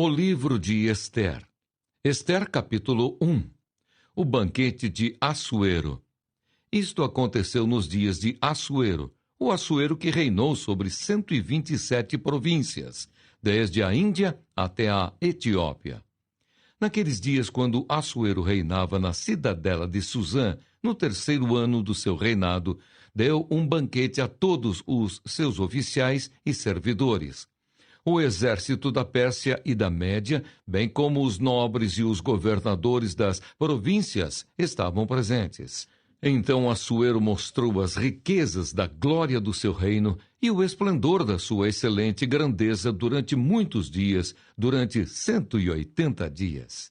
O livro de Ester. Ester, capítulo 1. O banquete de Assuero. Isto aconteceu nos dias de Assuero, o Assuero que reinou sobre 127 províncias, desde a Índia até a Etiópia. Naqueles dias, quando Assuero reinava na cidadela de Susã, no 3º ano do seu reinado, deu um banquete a todos os seus oficiais e servidores. O exército da Pérsia e da Média, bem como os nobres e os governadores das províncias, estavam presentes. Então Assuero mostrou as riquezas da glória do seu reino e o esplendor da sua excelente grandeza durante muitos dias, durante 180 dias.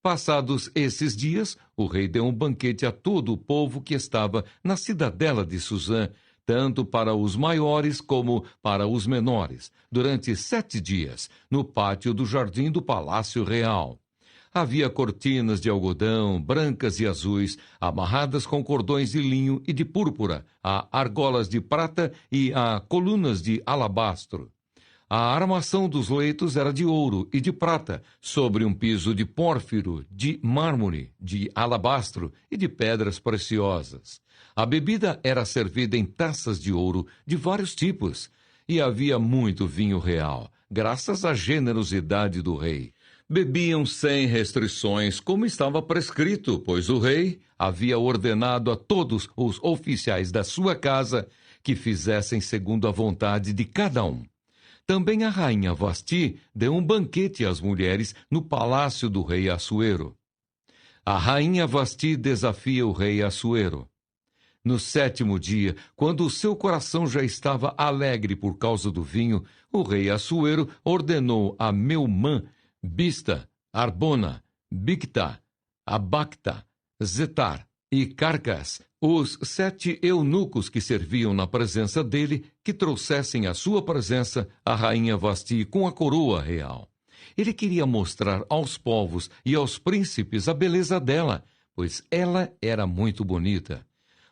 Passados esses dias, o rei deu um banquete a todo o povo que estava na cidadela de Susã, tanto para os maiores como para os menores, durante 7 dias, no pátio do jardim do Palácio Real. Havia cortinas de algodão, brancas e azuis, amarradas com cordões de linho e de púrpura, a argolas de prata e a colunas de alabastro. A armação dos leitos era de ouro e de prata, sobre um piso de pórfiro, de mármore, de alabastro e de pedras preciosas. A bebida era servida em taças de ouro de vários tipos, e havia muito vinho real, graças à generosidade do rei. Bebiam sem restrições, como estava prescrito, pois o rei havia ordenado a todos os oficiais da sua casa que fizessem segundo a vontade de cada um. Também a rainha Vasti deu um banquete às mulheres no palácio do rei Assuero. A rainha Vasti desafia o rei Assuero. No 7º dia, quando o seu coração já estava alegre por causa do vinho, o rei Assuero ordenou a Meumã, Bista, Arbona, Bicta, Abacta, Zetar e Carcas, os 7 eunucos que serviam na presença dele, que trouxessem à sua presença a rainha Vasti com a coroa real. Ele queria mostrar aos povos e aos príncipes a beleza dela, pois ela era muito bonita.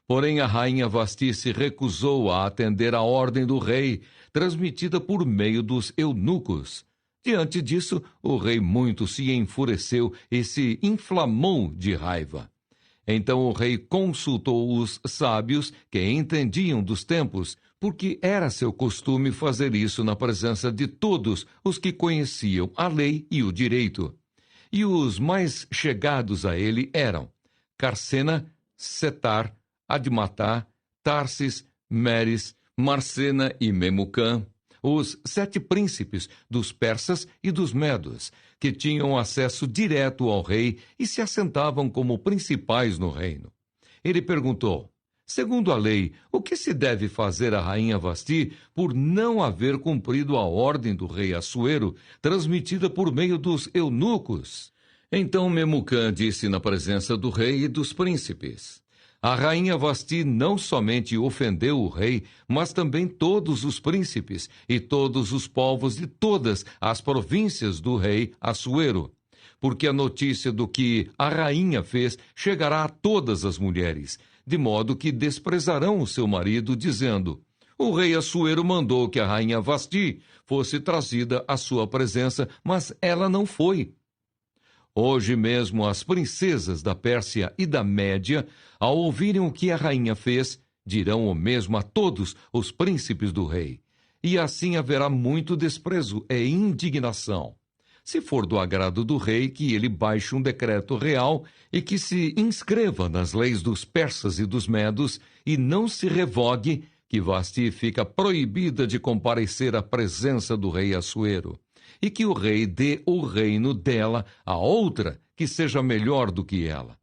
Porém, a rainha Vasti se recusou a atender à ordem do rei, transmitida por meio dos eunucos. Diante disso, o rei muito se enfureceu e se inflamou de raiva. Então o rei consultou os sábios que entendiam dos tempos, porque era seu costume fazer isso na presença de todos os que conheciam a lei e o direito. E os mais chegados a ele eram Carcena, Setar, Admatá, Tarsis, Meres, Marcena e Memucã, os 7 príncipes dos persas e dos medos, que tinham acesso direto ao rei e se assentavam como principais no reino. Ele perguntou: segundo a lei, o que se deve fazer à rainha Vasti por não haver cumprido a ordem do rei Assuero, transmitida por meio dos eunucos? Então Memucã disse na presença do rei e dos príncipes: a rainha Vasti não somente ofendeu o rei, mas também todos os príncipes e todos os povos de todas as províncias do rei Assuero, porque a notícia do que a rainha fez chegará a todas as mulheres, de modo que desprezarão o seu marido, dizendo: o rei Assuero mandou que a rainha Vasti fosse trazida à sua presença, mas ela não foi. Hoje mesmo as princesas da Pérsia e da Média, ao ouvirem o que a rainha fez, dirão o mesmo a todos os príncipes do rei. E assim haverá muito desprezo e indignação. Se for do agrado do rei, que ele baixe um decreto real e que se inscreva nas leis dos persas e dos medos, e não se revogue, que Vasti fica proibida de comparecer à presença do rei Assuero, e que o rei dê o reino dela a outra que seja melhor do que ela.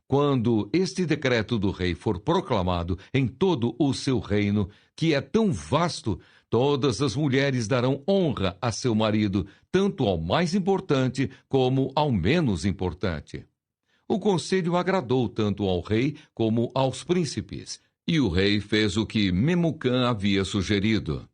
Quando este decreto do rei for proclamado em todo o seu reino, que é tão vasto, todas as mulheres darão honra a seu marido, tanto ao mais importante como ao menos importante. O conselho agradou tanto ao rei como aos príncipes, e o rei fez o que Memucã havia sugerido.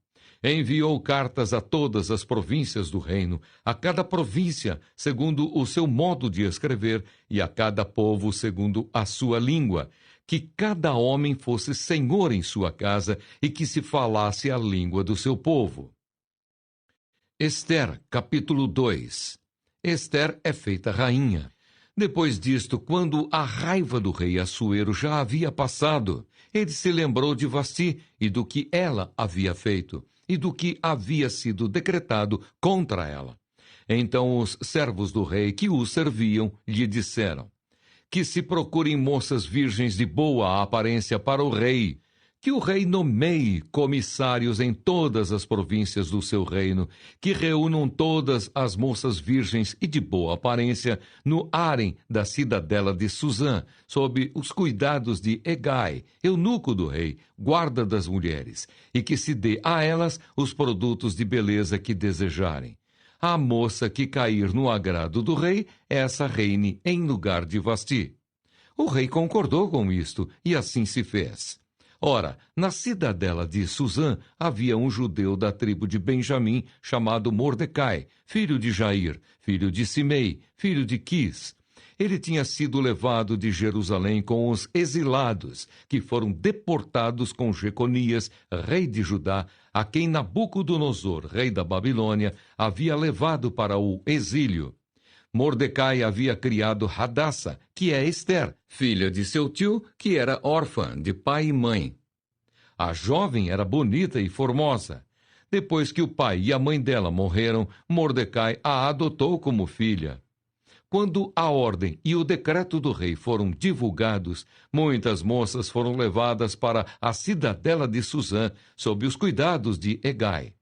Enviou cartas a todas as províncias do reino, a cada província segundo o seu modo de escrever e a cada povo segundo a sua língua, que cada homem fosse senhor em sua casa e que se falasse a língua do seu povo. Ester, capítulo 2. Ester é feita rainha. Depois disto, quando a raiva do rei Assuero já havia passado, ele se lembrou de Vasti e do que ela havia feito, e do que havia sido decretado contra ela. Então os servos do rei que o serviam lhe disseram: que se procurem moças virgens de boa aparência para o rei, que o rei nomeie comissários em todas as províncias do seu reino, que reúnam todas as moças virgens e de boa aparência no harém da cidadela de Suzã, sob os cuidados de Hegai, eunuco do rei, guarda das mulheres, e que se dê a elas os produtos de beleza que desejarem. A moça que cair no agrado do rei, essa reine em lugar de Vasti. O rei concordou com isto, e assim se fez. Ora, na cidadela de Suzã havia um judeu da tribo de Benjamim, chamado Mordecai, filho de Jair, filho de Simei, filho de Quis. Ele tinha sido levado de Jerusalém com os exilados, que foram deportados com Jeconias, rei de Judá, a quem Nabucodonosor, rei da Babilônia, havia levado para o exílio. Mordecai havia criado Hadassa, que é Ester, filha de seu tio, que era órfã de pai e mãe. A jovem era bonita e formosa. Depois que o pai e a mãe dela morreram, Mordecai a adotou como filha. Quando a ordem e o decreto do rei foram divulgados, muitas moças foram levadas para a cidadela de Suzã, sob os cuidados de Hegai.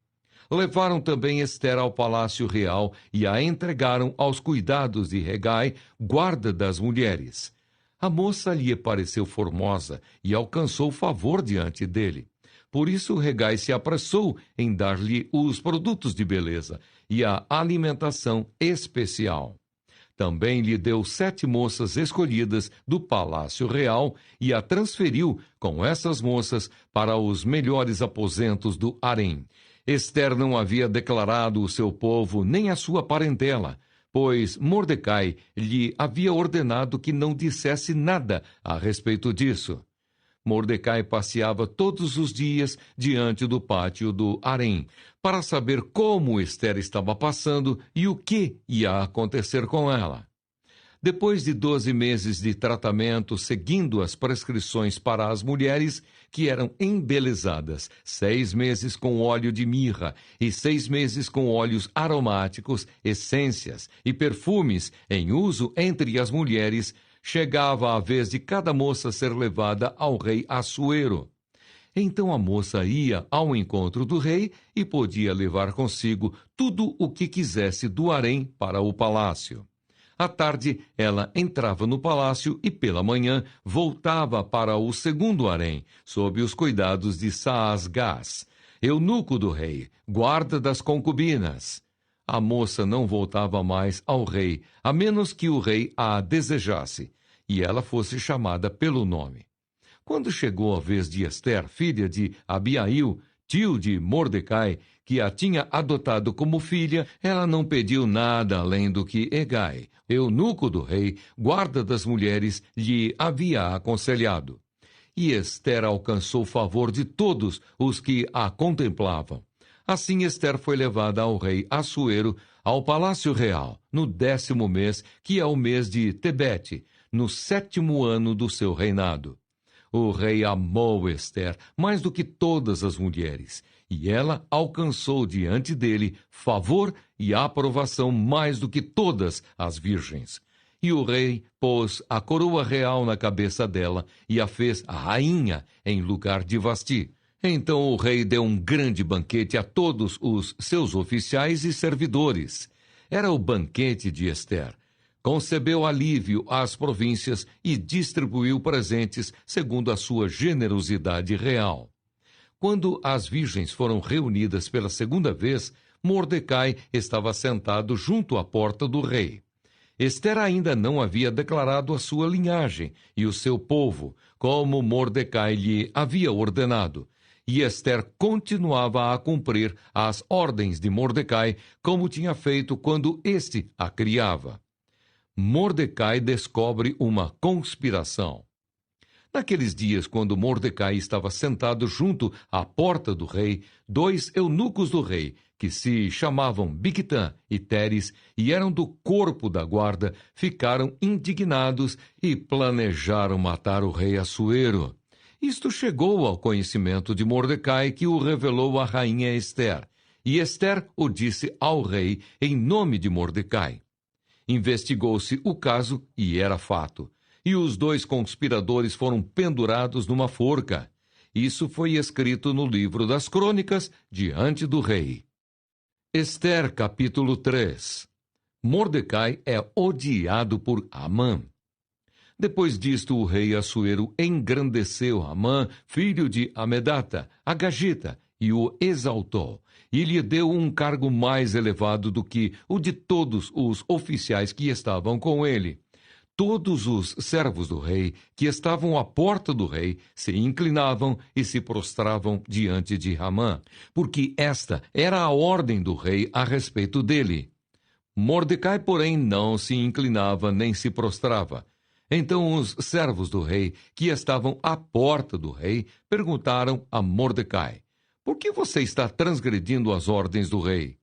Levaram também Ester ao palácio real e a entregaram aos cuidados de Hegai, guarda das mulheres. A moça lhe pareceu formosa e alcançou favor diante dele. Por isso Hegai se apressou em dar-lhe os produtos de beleza e a alimentação especial. Também lhe deu 7 moças escolhidas do palácio real e a transferiu com essas moças para os melhores aposentos do harém. Ester não havia declarado o seu povo nem a sua parentela, pois Mordecai lhe havia ordenado que não dissesse nada a respeito disso. Mordecai passeava todos os dias diante do pátio do harém, para saber como Ester estava passando e o que ia acontecer com ela. Depois de 12 meses de tratamento, seguindo as prescrições para as mulheres que eram embelezadas, 6 meses com óleo de mirra e 6 meses com óleos aromáticos, essências e perfumes em uso entre as mulheres, chegava a vez de cada moça ser levada ao rei Assuero. Então a moça ia ao encontro do rei e podia levar consigo tudo o que quisesse do harém para o palácio. À tarde, ela entrava no palácio e, pela manhã, voltava para o segundo harém, sob os cuidados de Saasgás, eunuco do rei, guarda das concubinas. A moça não voltava mais ao rei, a menos que o rei a desejasse, e ela fosse chamada pelo nome. Quando chegou a vez de Ester, filha de Abiail, tio de Mordecai, que a tinha adotado como filha, ela não pediu nada além do que Hegai, eunuco do rei, guarda das mulheres, lhe havia aconselhado. E Ester alcançou o favor de todos os que a contemplavam. Assim Ester foi levada ao rei Assuero, ao palácio real, no 10º mês, que é o mês de Tebete, no 7º ano do seu reinado. O rei amou Ester mais do que todas as mulheres, e ela alcançou diante dele favor e aprovação mais do que todas as virgens. E o rei pôs a coroa real na cabeça dela e a fez rainha em lugar de Vasti. Então o rei deu um grande banquete a todos os seus oficiais e servidores. Era o banquete de Ester. Concebeu alívio às províncias e distribuiu presentes segundo a sua generosidade real. Quando as virgens foram reunidas pela segunda vez, Mordecai estava sentado junto à porta do rei. Ester ainda não havia declarado a sua linhagem e o seu povo, como Mordecai lhe havia ordenado. E Ester continuava a cumprir as ordens de Mordecai, como tinha feito quando este a criava. Mordecai descobre uma conspiração. Naqueles dias, quando Mordecai estava sentado junto à porta do rei, 2 eunucos do rei, que se chamavam Bigtã e Teres, e eram do corpo da guarda, ficaram indignados e planejaram matar o rei Assuero. Isto chegou ao conhecimento de Mordecai, que o revelou à rainha Ester, e Ester o disse ao rei em nome de Mordecai. Investigou-se o caso e era fato. E os 2 conspiradores foram pendurados numa forca. Isso foi escrito no livro das crônicas diante do rei. Ester, capítulo 3. Mordecai é odiado por Amã. Depois disto, o rei Assuero engrandeceu Amã, filho de Amedata, Agagita, e o exaltou, e lhe deu um cargo mais elevado do que o de todos os oficiais que estavam com ele. Todos os servos do rei, que estavam à porta do rei, se inclinavam e se prostravam diante de Amã, porque esta era a ordem do rei a respeito dele. Mordecai, porém, não se inclinava nem se prostrava. Então os servos do rei, que estavam à porta do rei, perguntaram a Mordecai: por que você está transgredindo as ordens do rei?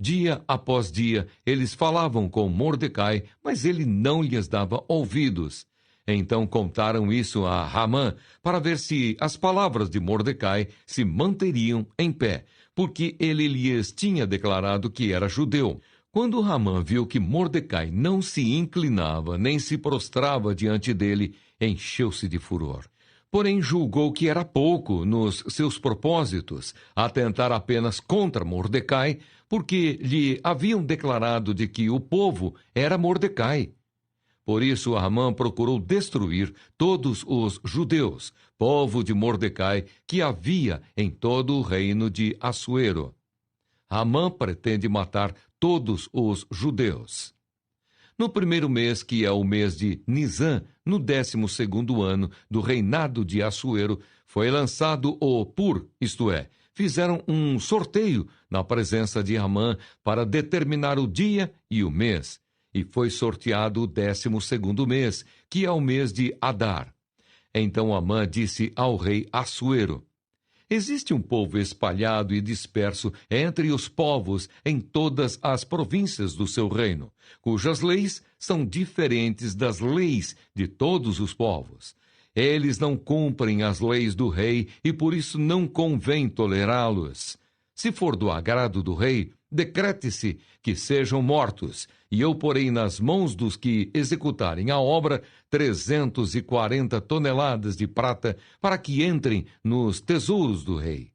Dia após dia, eles falavam com Mordecai, mas ele não lhes dava ouvidos. Então contaram isso a Amã, para ver se as palavras de Mordecai se manteriam em pé, porque ele lhes tinha declarado que era judeu. Quando Amã viu que Mordecai não se inclinava nem se prostrava diante dele, encheu-se de furor. Porém, julgou que era pouco nos seus propósitos atentar apenas contra Mordecai, porque lhe haviam declarado de que o povo era Mordecai. Por isso, Amã procurou destruir todos os judeus, povo de Mordecai, que havia em todo o reino de Assuero. Amã pretende matar todos os judeus. No primeiro mês, que é o mês de Nisã, no 12º ano do reinado de Assuero, foi lançado o Pur, isto é, fizeram um sorteio na presença de Amã para determinar o dia e o mês, e foi sorteado o 12º mês, que é o mês de Adar. Então Amã disse ao rei Assuero: existe um povo espalhado e disperso entre os povos em todas as províncias do seu reino, cujas leis são diferentes das leis de todos os povos. Eles não cumprem as leis do rei e por isso não convém tolerá-los. Se for do agrado do rei, decrete-se que sejam mortos, e eu porei nas mãos dos que executarem a obra 340 toneladas de prata para que entrem nos tesouros do rei.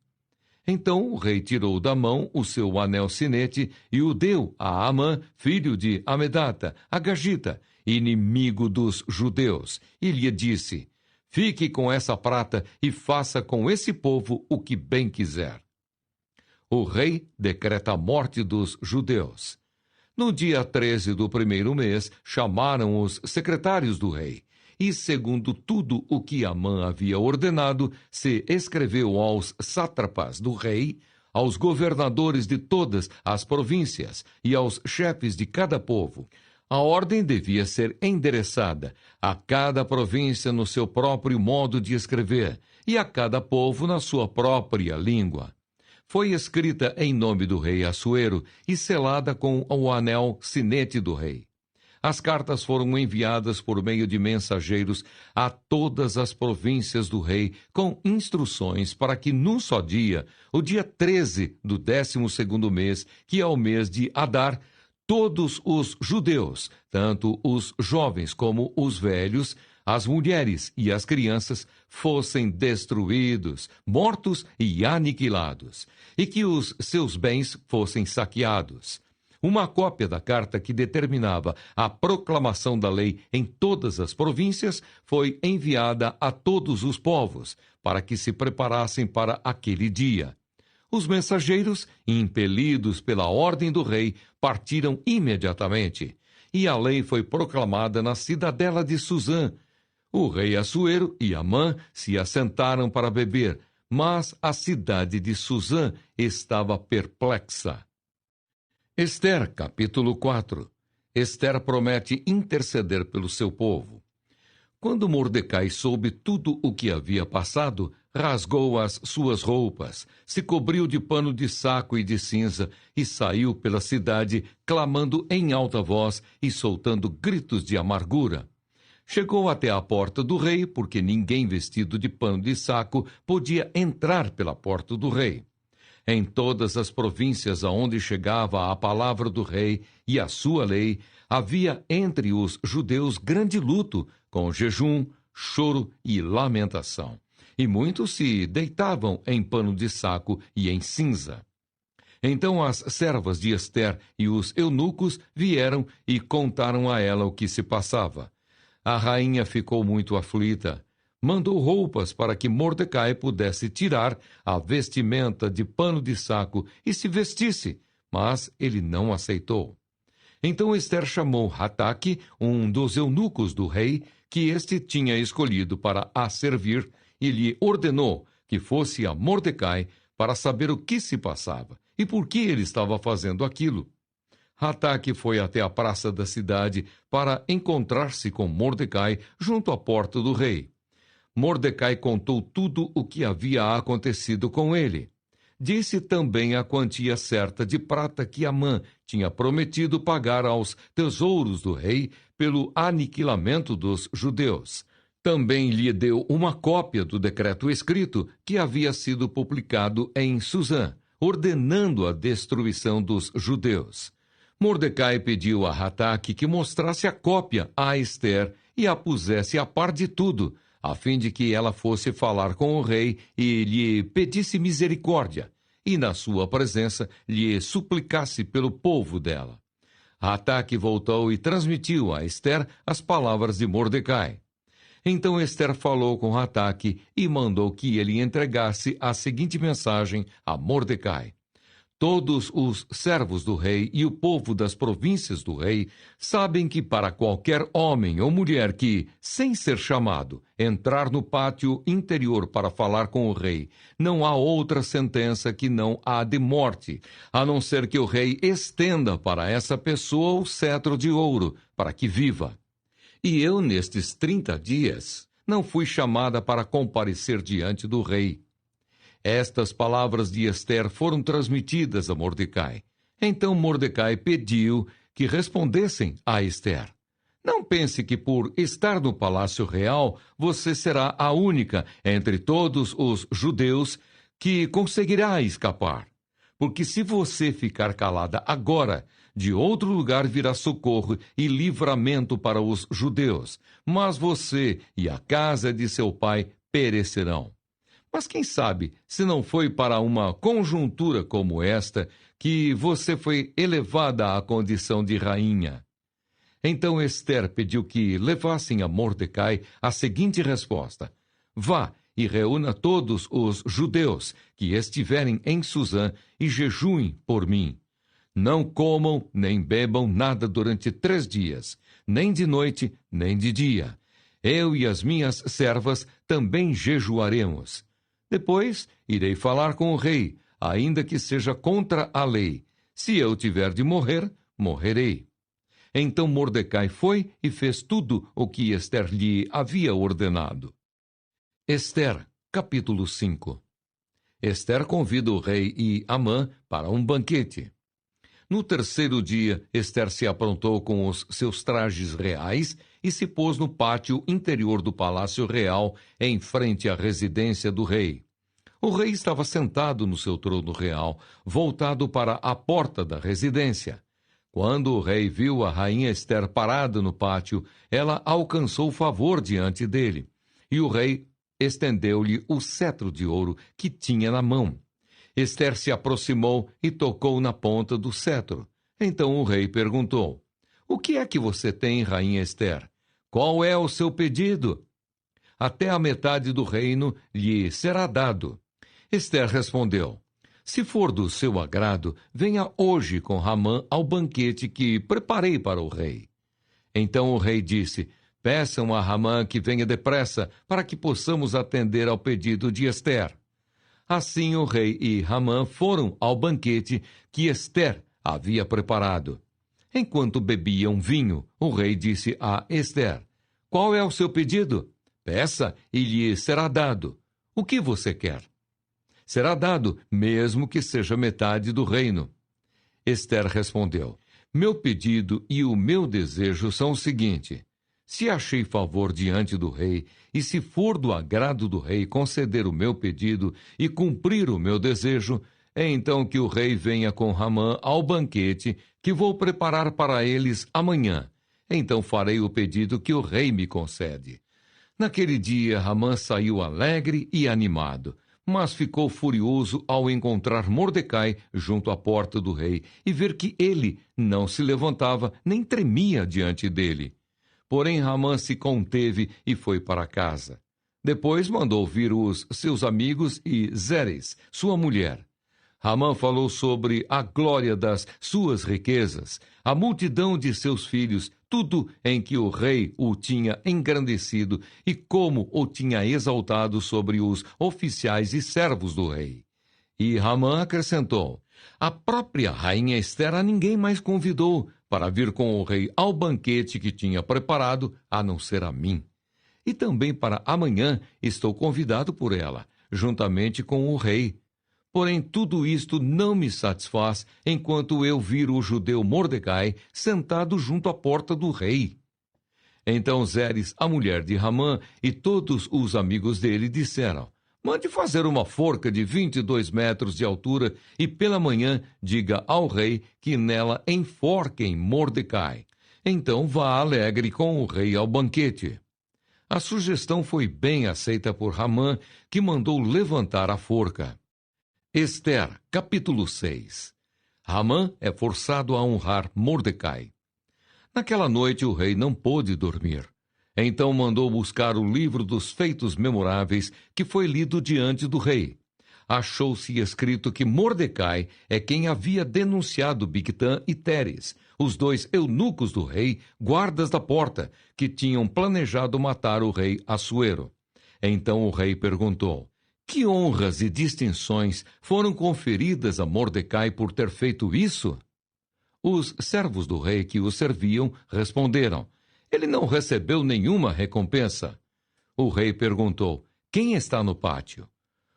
Então o rei tirou da mão o seu anel sinete e o deu a Amã, filho de Amedata, Agagita, inimigo dos judeus, e lhe disse: fique com essa prata e faça com esse povo o que bem quiser. O rei decreta a morte dos judeus. No dia 13 do primeiro mês, chamaram os secretários do rei, e, segundo tudo o que Amã havia ordenado, se escreveu aos sátrapas do rei, aos governadores de todas as províncias e aos chefes de cada povo. A ordem devia ser endereçada a cada província no seu próprio modo de escrever e a cada povo na sua própria língua. Foi escrita em nome do rei Assuero e selada com o anel sinete do rei. As cartas foram enviadas por meio de mensageiros a todas as províncias do rei, com instruções para que num só dia, o dia 13 do 12º mês, que é o mês de Adar, todos os judeus, tanto os jovens como os velhos, as mulheres e as crianças, fossem destruídos, mortos e aniquilados, e que os seus bens fossem saqueados. Uma cópia da carta que determinava a proclamação da lei em todas as províncias foi enviada a todos os povos, para que se preparassem para aquele dia. Os mensageiros, impelidos pela ordem do rei, partiram imediatamente, e a lei foi proclamada na cidadela de Suzã. O rei Assuero e Amã se assentaram para beber, mas a cidade de Suzã estava perplexa. Ester, capítulo 4. Ester promete interceder pelo seu povo. Quando Mordecai soube tudo o que havia passado, rasgou as suas roupas, se cobriu de pano de saco e de cinza e saiu pela cidade, clamando em alta voz e soltando gritos de amargura. Chegou até a porta do rei, porque ninguém vestido de pano de saco podia entrar pela porta do rei. Em todas as províncias aonde chegava a palavra do rei e a sua lei, havia entre os judeus grande luto, com jejum, choro e lamentação. E muitos se deitavam em pano de saco e em cinza. Então as servas de Ester e os eunucos vieram e contaram a ela o que se passava. A rainha ficou muito aflita. Mandou roupas para que Mordecai pudesse tirar a vestimenta de pano de saco e se vestisse, mas ele não aceitou. Então Ester chamou Hataque, um dos eunucos do rei, que este tinha escolhido para a servir, e lhe ordenou que fosse a Mordecai para saber o que se passava e por que ele estava fazendo aquilo. Hataque foi até a praça da cidade para encontrar-se com Mordecai junto à porta do rei. Mordecai contou tudo o que havia acontecido com ele. Disse também a quantia certa de prata que Amã tinha prometido pagar aos tesouros do rei pelo aniquilamento dos judeus. Também lhe deu uma cópia do decreto escrito que havia sido publicado em Susã, ordenando a destruição dos judeus. Mordecai pediu a Hataque que mostrasse a cópia a Ester e a pusesse a par de tudo, a fim de que ela fosse falar com o rei e lhe pedisse misericórdia, e na sua presença lhe suplicasse pelo povo dela. Hataque voltou e transmitiu a Ester as palavras de Mordecai. Então Ester falou com Hataque e mandou que ele entregasse a seguinte mensagem a Mordecai. Todos os servos do rei e o povo das províncias do rei sabem que para qualquer homem ou mulher que, sem ser chamado, entrar no pátio interior para falar com o rei, não há outra sentença que não a de morte, a não ser que o rei estenda para essa pessoa o cetro de ouro, para que viva. E eu, nestes 30 dias, não fui chamada para comparecer diante do rei. Estas palavras de Ester foram transmitidas a Mordecai. Então Mordecai pediu que respondessem a Ester. Não pense que por estar no palácio real, você será a única entre todos os judeus que conseguirá escapar. Porque se você ficar calada agora, de outro lugar virá socorro e livramento para os judeus, mas você e a casa de seu pai perecerão. Mas quem sabe se não foi para uma conjuntura como esta que você foi elevada à condição de rainha? Então Ester pediu que levassem a Mordecai a seguinte resposta: vá e reúna todos os judeus que estiverem em Susã e jejuem por mim. Não comam nem bebam nada durante 3 dias, nem de noite, nem de dia. Eu e as minhas servas também jejuaremos. Depois irei falar com o rei, ainda que seja contra a lei. Se eu tiver de morrer, morrerei. Então Mordecai foi e fez tudo o que Ester lhe havia ordenado. Ester, capítulo 5. Ester convida o rei e Amã para um banquete. No 3º dia, Ester se aprontou com os seus trajes reais e se pôs no pátio interior do palácio real, em frente à residência do rei. O rei estava sentado no seu trono real, voltado para a porta da residência. Quando o rei viu a rainha Ester parada no pátio, ela alcançou favor diante dele, e o rei estendeu-lhe o cetro de ouro que tinha na mão. Ester se aproximou e tocou na ponta do cetro. Então o rei perguntou: o que é que você tem, rainha Ester? Qual é o seu pedido? Até a metade do reino lhe será dado. Ester respondeu: se for do seu agrado, venha hoje com Hamã ao banquete que preparei para o rei. Então o rei disse: peçam a Hamã que venha depressa, para que possamos atender ao pedido de Ester. Assim o rei e Hamã foram ao banquete que Ester havia preparado. Enquanto bebiam vinho, o rei disse a Ester: Qual é o seu pedido? Peça e lhe será dado. O que você quer? Será dado, mesmo que seja metade do reino. Ester respondeu: Meu pedido e o meu desejo são o seguinte: se achei favor diante do rei, e se for do agrado do rei conceder o meu pedido e cumprir o meu desejo, é então que o rei venha com Ramã ao banquete que vou preparar para eles amanhã. Então farei o pedido que o rei me concede. Naquele dia, Ramã saiu alegre e animado, mas ficou furioso ao encontrar Mordecai junto à porta do rei e ver que ele não se levantava nem tremia diante dele. Porém, Ramã se conteve e foi para casa. Depois mandou vir os seus amigos e Zeres, sua mulher. Ramã falou sobre a glória das suas riquezas, a multidão de seus filhos, tudo em que o rei o tinha engrandecido e como o tinha exaltado sobre os oficiais e servos do rei. E Ramã acrescentou: a própria rainha Ester a ninguém mais convidou para vir com o rei ao banquete que tinha preparado, a não ser a mim. E também para amanhã estou convidado por ela, juntamente com o rei. Porém, tudo isto não me satisfaz enquanto eu vir o judeu Mordecai sentado junto à porta do rei. Então Zeres, a mulher de Ramã, e todos os amigos dele disseram: mande fazer uma forca de 22 metros de altura e pela manhã diga ao rei que nela enforquem Mordecai. Então vá alegre com o rei ao banquete. A sugestão foi bem aceita por Ramã, que mandou levantar a forca. Ester, capítulo 6. Ramã é forçado a honrar Mordecai. Naquela noite o rei não pôde dormir. Então mandou buscar o livro dos feitos memoráveis, que foi lido diante do rei. Achou-se escrito que Mordecai é quem havia denunciado Bigtã e Teres, os dois eunucos do rei, guardas da porta, que tinham planejado matar o rei Assuero. Então o rei perguntou: que honras e distinções foram conferidas a Mordecai por ter feito isso? Os servos do rei que o serviam responderam: ele não recebeu nenhuma recompensa. O rei perguntou: quem está no pátio?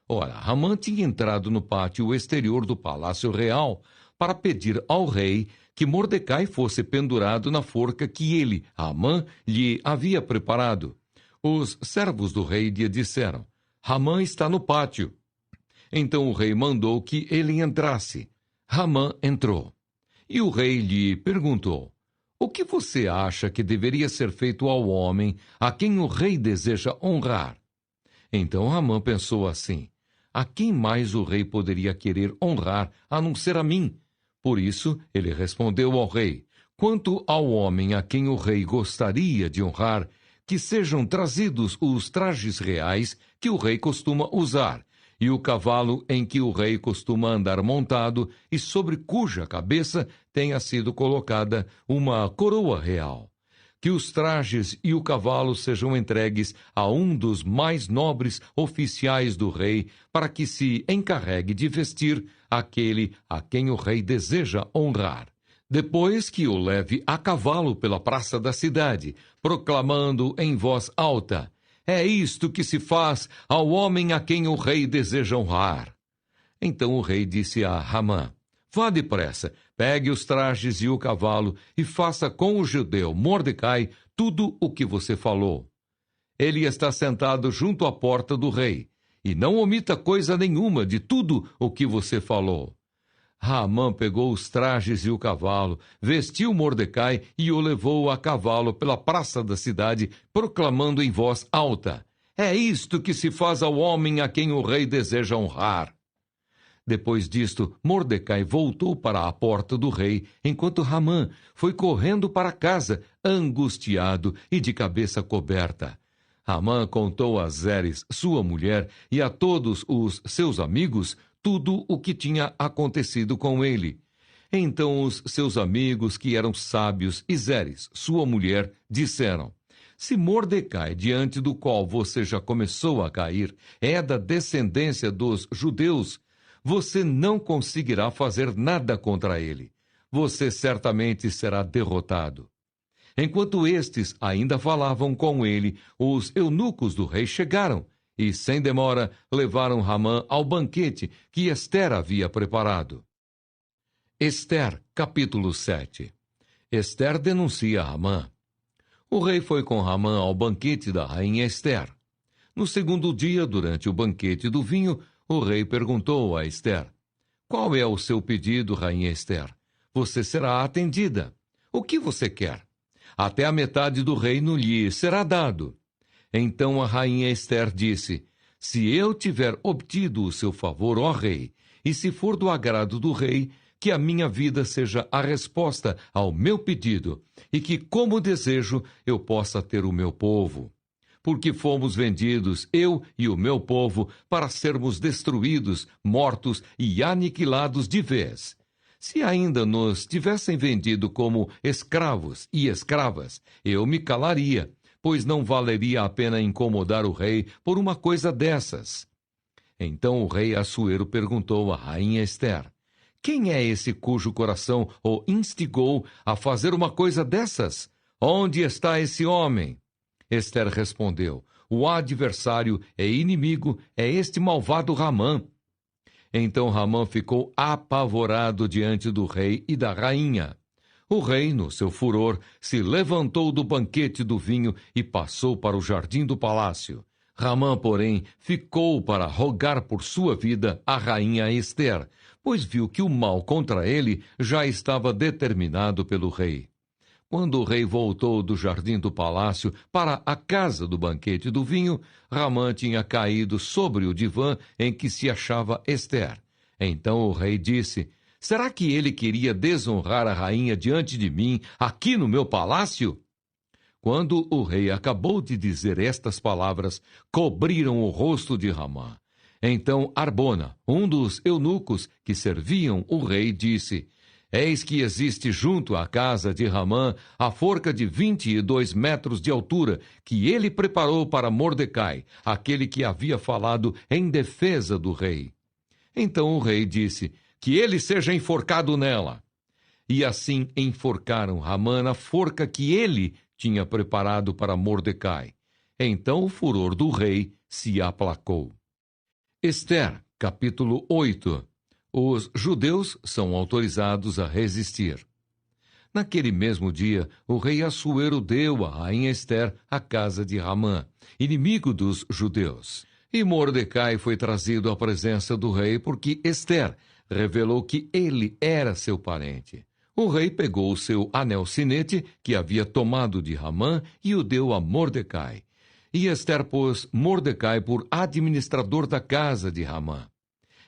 Ora, Ramã tinha entrado no pátio exterior do palácio real para pedir ao rei que Mordecai fosse pendurado na forca que ele, Ramã, lhe havia preparado. Os servos do rei lhe disseram: Ramã está no pátio. Então o rei mandou que ele entrasse. Ramã entrou. E o rei lhe perguntou: o que você acha que deveria ser feito ao homem a quem o rei deseja honrar? Então Ramã pensou assim: a quem mais o rei poderia querer honrar a não ser a mim? Por isso ele respondeu ao rei: quanto ao homem a quem o rei gostaria de honrar, que sejam trazidos os trajes reais que o rei costuma usar, e o cavalo em que o rei costuma andar montado e sobre cuja cabeça tenha sido colocada uma coroa real. Que os trajes e o cavalo sejam entregues a um dos mais nobres oficiais do rei, para que se encarregue de vestir aquele a quem o rei deseja honrar. Depois que o leve a cavalo pela praça da cidade, proclamando em voz alta: é isto que se faz ao homem a quem o rei deseja honrar. Então o rei disse a Ramã: vá depressa, pegue os trajes e o cavalo e faça com o judeu Mordecai tudo o que você falou. Ele está sentado junto à porta do rei, e não omita coisa nenhuma de tudo o que você falou. Ramã pegou os trajes e o cavalo, vestiu Mordecai e o levou a cavalo pela praça da cidade, proclamando em voz alta: é isto que se faz ao homem a quem o rei deseja honrar. Depois disto, Mordecai voltou para a porta do rei, enquanto Ramã foi correndo para casa, angustiado e de cabeça coberta. Ramã contou a Zeres, sua mulher, e a todos os seus amigos tudo o que tinha acontecido com ele. Então os seus amigos, que eram sábios, e Zeres, sua mulher, disseram: se Mordecai, diante do qual você já começou a cair, é da descendência dos judeus, você não conseguirá fazer nada contra ele. Você certamente será derrotado. Enquanto estes ainda falavam com ele, os eunucos do rei chegaram e, sem demora, levaram Ramã ao banquete que Ester havia preparado. Ester, capítulo 7. Ester denuncia Ramã. O rei foi com Ramã ao banquete da rainha Ester. No segundo dia, durante o banquete do vinho, o rei perguntou a Ester: qual é o seu pedido, rainha Ester? Você será atendida. O que você quer? Até a metade do reino lhe será dado. Então a rainha Ester disse: se eu tiver obtido o seu favor, ó rei, e se for do agrado do rei, que a minha vida seja a resposta ao meu pedido, e que, como desejo, eu possa ter o meu povo. Porque fomos vendidos, eu e o meu povo, para sermos destruídos, mortos e aniquilados de vez. Se ainda nos tivessem vendido como escravos e escravas, eu me calaria, pois não valeria a pena incomodar o rei por uma coisa dessas. Então o rei Assuero perguntou à rainha Ester: quem é esse cujo coração o instigou a fazer uma coisa dessas? Onde está esse homem? Ester respondeu: o adversário e inimigo é este malvado Ramã. Então Ramã ficou apavorado diante do rei e da rainha. O rei, no seu furor, se levantou do banquete do vinho e passou para o jardim do palácio. Ramã, porém, ficou para rogar por sua vida à rainha Ester, pois viu que o mal contra ele já estava determinado pelo rei. Quando o rei voltou do jardim do palácio para a casa do banquete do vinho, Ramã tinha caído sobre o divã em que se achava Ester. Então o rei disse: será que ele queria desonrar a rainha diante de mim, aqui no meu palácio? Quando o rei acabou de dizer estas palavras, cobriram o rosto de Ramã. Então Arbona, um dos eunucos que serviam o rei, disse: eis que existe junto à casa de Ramã a forca de 22 metros de altura que ele preparou para Mordecai, aquele que havia falado em defesa do rei. Então o rei disse: que ele seja enforcado nela. E assim enforcaram Ramã na forca que ele tinha preparado para Mordecai. Então o furor do rei se aplacou. Ester, capítulo 8. Os judeus são autorizados a resistir. Naquele mesmo dia, o rei Assuero deu à rainha Ester a casa de Ramã, inimigo dos judeus. E Mordecai foi trazido à presença do rei porque Ester revelou que ele era seu parente. O rei pegou o seu anel-sinete, que havia tomado de Ramã, e o deu a Mordecai. E Ester pôs Mordecai por administrador da casa de Ramã.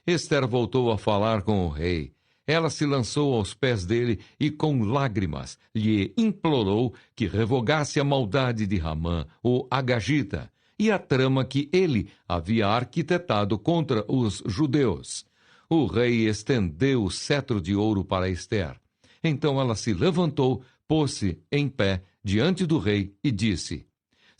Ester voltou a falar com o rei. Ela se lançou aos pés dele e, com lágrimas, lhe implorou que revogasse a maldade de Ramã, o agagita, e a trama que ele havia arquitetado contra os judeus. O rei estendeu o cetro de ouro para Ester. Então ela se levantou, pôs-se em pé diante do rei e disse: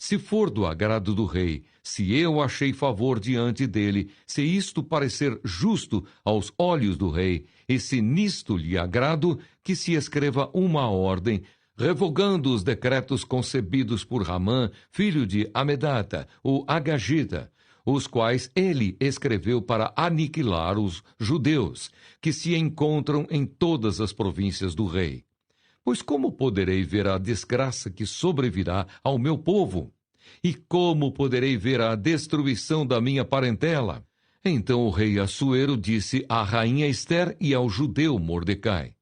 se for do agrado do rei, se eu achei favor diante dele, se isto parecer justo aos olhos do rei, e se nisto lhe agrado, que se escreva uma ordem, revogando os decretos concebidos por Ramã, filho de Amedata, o agagita, os quais ele escreveu para aniquilar os judeus, que se encontram em todas as províncias do rei. Pois como poderei ver a desgraça que sobrevirá ao meu povo? E como poderei ver a destruição da minha parentela? Então o rei Assuero disse à rainha Ester e ao judeu Mordecai: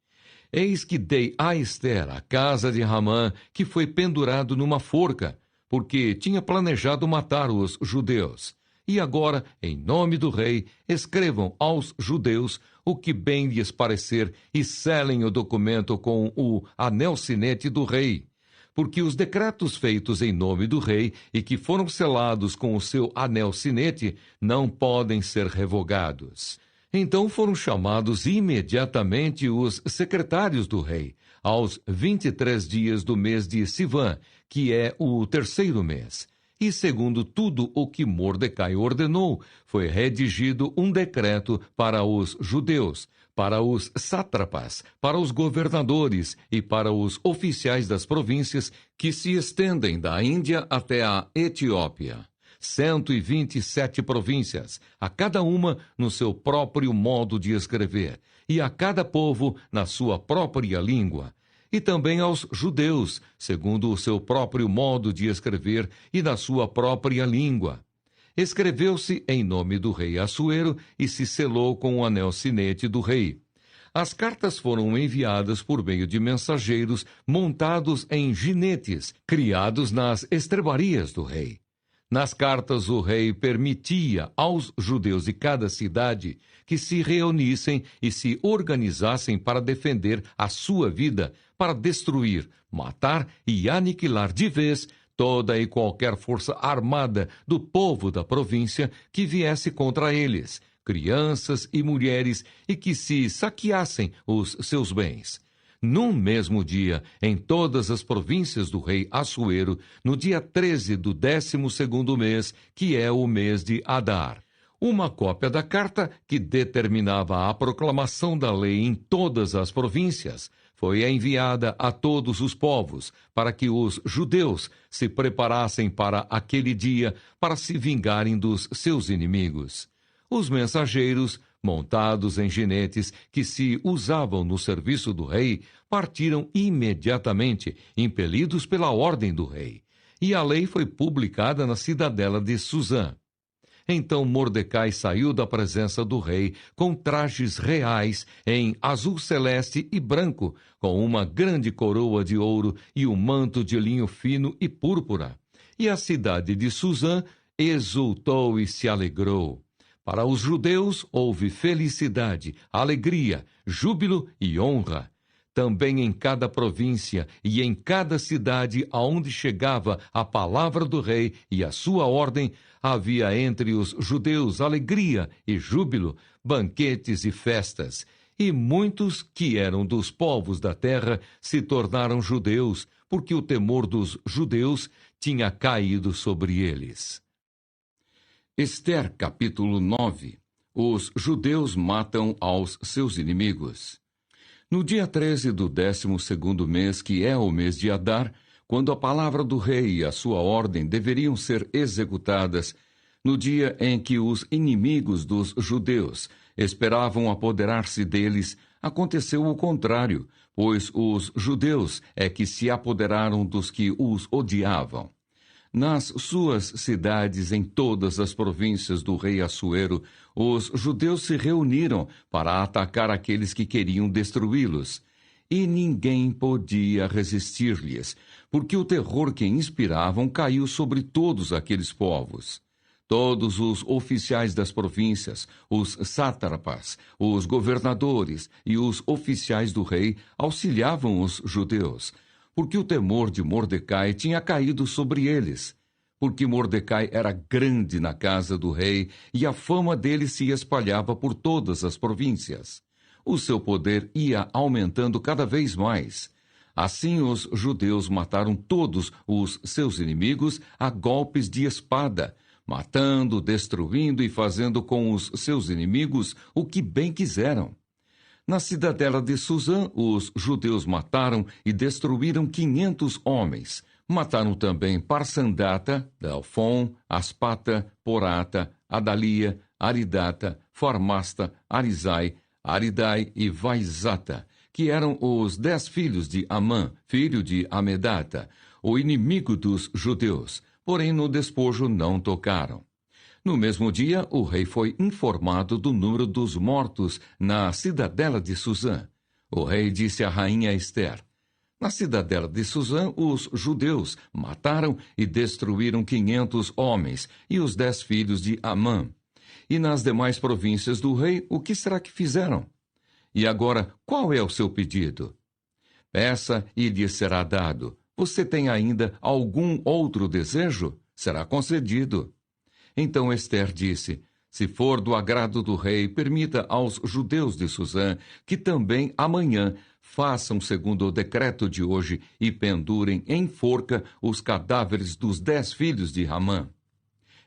eis que dei a Ester a casa de Ramã, que foi pendurado numa forca, porque tinha planejado matar os judeus. E agora, em nome do rei, escrevam aos judeus o que bem lhes parecer e selem o documento com o anel-sinete do rei. Porque os decretos feitos em nome do rei e que foram selados com o seu anel-sinete não podem ser revogados. Então foram chamados imediatamente os secretários do rei, aos 23 dias do mês de Sivan, que é o terceiro mês. E segundo tudo o que Mordecai ordenou, foi redigido um decreto para os judeus, para os sátrapas, para os governadores e para os oficiais das províncias que se estendem da Índia até a Etiópia. 127 províncias, a cada uma no seu próprio modo de escrever, e a cada povo na sua própria língua. E também aos judeus, segundo o seu próprio modo de escrever e na sua própria língua. Escreveu-se em nome do rei Assuero e se selou com o anel sinete do rei. As cartas foram enviadas por meio de mensageiros montados em jinetes, criados nas estrebarias do rei. Nas cartas, o rei permitia aos judeus de cada cidade que se reunissem e se organizassem para defender a sua vida, para destruir, matar e aniquilar de vez toda e qualquer força armada do povo da província que viesse contra eles, crianças e mulheres, e que se saqueassem os seus bens. Num mesmo dia, em todas as províncias do rei Assuero, no dia 13 do 12º mês, que é o mês de Adar. Uma cópia da carta, que determinava a proclamação da lei em todas as províncias, foi enviada a todos os povos, para que os judeus se preparassem para aquele dia, para se vingarem dos seus inimigos. Os mensageiros, montados em jinetes que se usavam no serviço do rei, partiram imediatamente, impelidos pela ordem do rei. E a lei foi publicada na cidadela de Susã. Então Mordecai saiu da presença do rei com trajes reais em azul celeste e branco, com uma grande coroa de ouro e um manto de linho fino e púrpura. E a cidade de Susã exultou e se alegrou. Para os judeus houve felicidade, alegria, júbilo e honra. Também em cada província e em cada cidade aonde chegava a palavra do rei e a sua ordem, havia entre os judeus alegria e júbilo, banquetes e festas. E muitos que eram dos povos da terra se tornaram judeus, porque o temor dos judeus tinha caído sobre eles. Ester, capítulo 9. Os judeus matam aos seus inimigos. No dia 13 do 12º mês, que é o mês de Adar, quando a palavra do rei e a sua ordem deveriam ser executadas, no dia em que os inimigos dos judeus esperavam apoderar-se deles, aconteceu o contrário, pois os judeus é que se apoderaram dos que os odiavam. Nas suas cidades, em todas as províncias do rei Assuero, os judeus se reuniram para atacar aqueles que queriam destruí-los. E ninguém podia resistir-lhes, porque o terror que inspiravam caiu sobre todos aqueles povos. Todos os oficiais das províncias, os sátrapas, os governadores e os oficiais do rei auxiliavam os judeus, porque o temor de Mordecai tinha caído sobre eles, porque Mordecai era grande na casa do rei e a fama dele se espalhava por todas as províncias. O seu poder ia aumentando cada vez mais. Assim os judeus mataram todos os seus inimigos a golpes de espada, matando, destruindo e fazendo com os seus inimigos o que bem quiseram. Na cidadela de Susã, os judeus mataram e destruíram 500 homens. Mataram também Parsandata, Dalfon, Aspata, Porata, Adalia, Aridata, Farmasta, Arizai, Aridai e Vaizata, que eram os 10 filhos de Amã, filho de Amedata, o inimigo dos judeus, porém no despojo não tocaram. No mesmo dia, o rei foi informado do número dos mortos na cidadela de Susã. O rei disse à rainha Ester: na cidadela de Susã, os judeus mataram e destruíram 500 homens e os 10 filhos de Amã. E nas demais províncias do rei, o que será que fizeram? E agora, qual é o seu pedido? Peça e lhe será dado. Você tem ainda algum outro desejo? Será concedido. Então Ester disse: se for do agrado do rei, permita aos judeus de Susã que também amanhã façam segundo o decreto de hoje e pendurem em forca os cadáveres dos 10 filhos de Amã.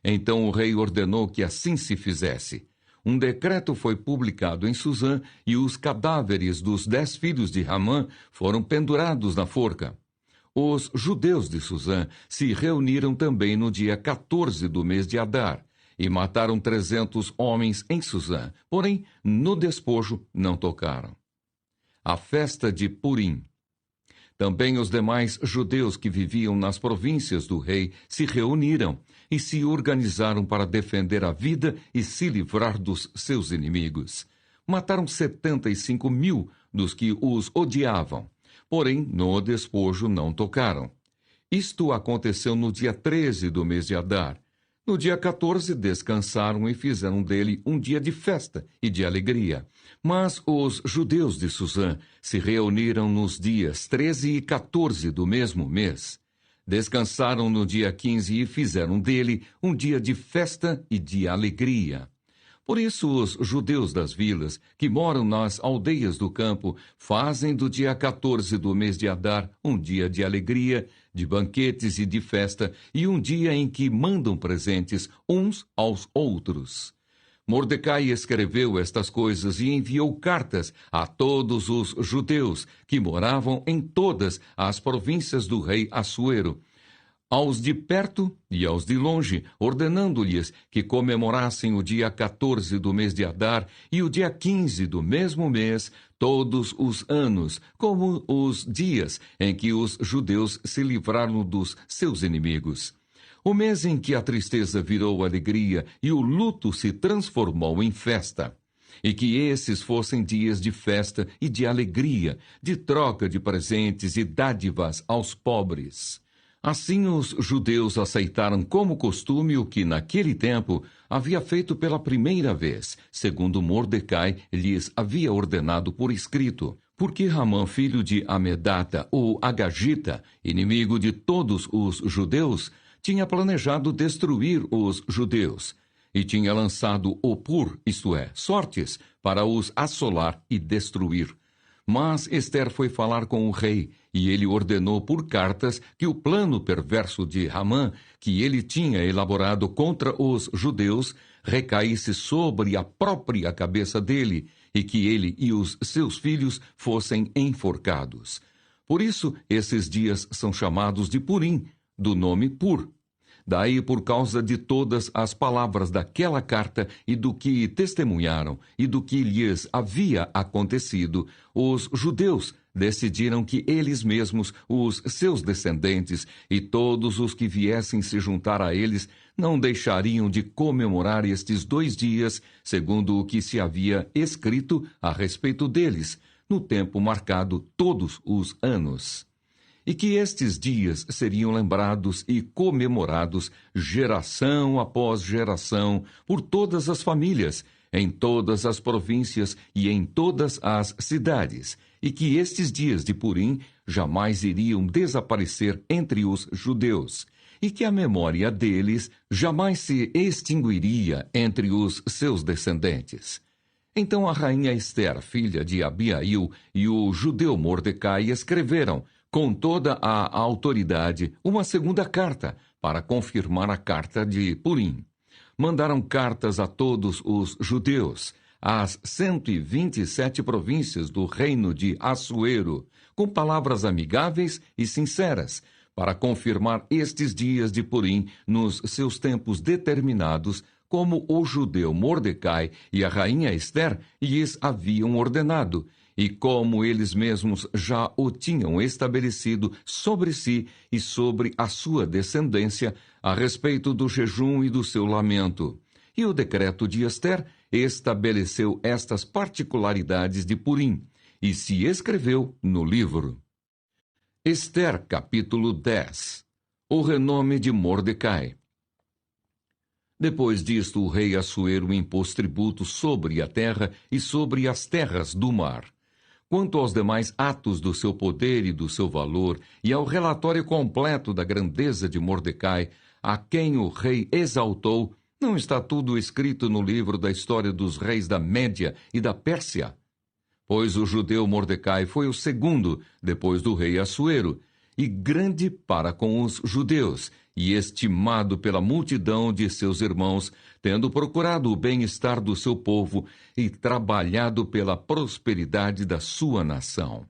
Então o rei ordenou que assim se fizesse. um decreto foi publicado em Suzã e os cadáveres dos 10 filhos de Ramã foram pendurados na forca. Os judeus de Suzã se reuniram também no dia 14 do mês de Adar e mataram 300 homens em Suzã, porém, no despojo não tocaram. A festa de Purim. Também os demais judeus que viviam nas províncias do rei se reuniram e se organizaram para defender a vida e se livrar dos seus inimigos. Mataram 75.000 dos que os odiavam, porém no despojo não tocaram. Isto aconteceu no dia 13 do mês de Adar. No dia 14 descansaram e fizeram dele um dia de festa e de alegria. Mas os judeus de Suzã se reuniram nos dias 13 e 14 do mesmo mês. Descansaram no dia 15 e fizeram dele um dia de festa e de alegria. Por isso, os judeus das vilas, que moram nas aldeias do campo, fazem do dia 14 do mês de Adar um dia de alegria, de banquetes e de festa, e um dia em que mandam presentes uns aos outros. Mordecai escreveu estas coisas e enviou cartas a todos os judeus que moravam em todas as províncias do rei Assuero, aos de perto e aos de longe, ordenando-lhes que comemorassem o dia 14 do mês de Adar e o dia 15 do mesmo mês, todos os anos, como os dias em que os judeus se livraram dos seus inimigos. O mês em que a tristeza virou alegria e o luto se transformou em festa. E que esses fossem dias de festa e de alegria, de troca de presentes e dádivas aos pobres. Assim os judeus aceitaram como costume o que naquele tempo havia feito pela primeira vez, segundo Mordecai lhes havia ordenado por escrito. Porque Ramã, filho de Amedata, o Agagita, inimigo de todos os judeus, tinha planejado destruir os judeus, e tinha lançado opur, isto é, sortes, para os assolar e destruir. Mas Ester foi falar com o rei, e ele ordenou por cartas que o plano perverso de Ramã, que ele tinha elaborado contra os judeus, recaísse sobre a própria cabeça dele, e que ele e os seus filhos fossem enforcados. Por isso, esses dias são chamados de Purim, do nome Pur. Daí, por causa de todas as palavras daquela carta e do que testemunharam e do que lhes havia acontecido, os judeus decidiram que eles mesmos, os seus descendentes e todos os que viessem se juntar a eles, não deixariam de comemorar estes 2 dias, segundo o que se havia escrito a respeito deles, no tempo marcado todos os anos. E que estes dias seriam lembrados e comemorados geração após geração por todas as famílias, em todas as províncias e em todas as cidades, e que estes dias de Purim jamais iriam desaparecer entre os judeus, e que a memória deles jamais se extinguiria entre os seus descendentes. Então a rainha Ester, filha de Abiail, e o judeu Mordecai escreveram, com toda a autoridade, uma segunda carta, para confirmar a carta de Purim. Mandaram cartas a todos os judeus, às 127 províncias do reino de Assuero, com palavras amigáveis e sinceras, para confirmar estes dias de Purim nos seus tempos determinados, como o judeu Mordecai e a rainha Ester lhes haviam ordenado, e como eles mesmos já o tinham estabelecido sobre si e sobre a sua descendência, a respeito do jejum e do seu lamento. E o decreto de Ester estabeleceu estas particularidades de Purim, e se escreveu no livro. Ester, capítulo 10. O renome de Mordecai. Depois disto, o rei Assuero impôs tributo sobre a terra e sobre as terras do mar. Quanto aos demais atos do seu poder e do seu valor, e ao relatório completo da grandeza de Mordecai, a quem o rei exaltou, não está tudo escrito no livro da história dos reis da Média e da Pérsia? Pois o judeu Mordecai foi o segundo, depois do rei Assuero, e grande para com os judeus, e estimado pela multidão de seus irmãos, tendo procurado o bem-estar do seu povo e trabalhado pela prosperidade da sua nação.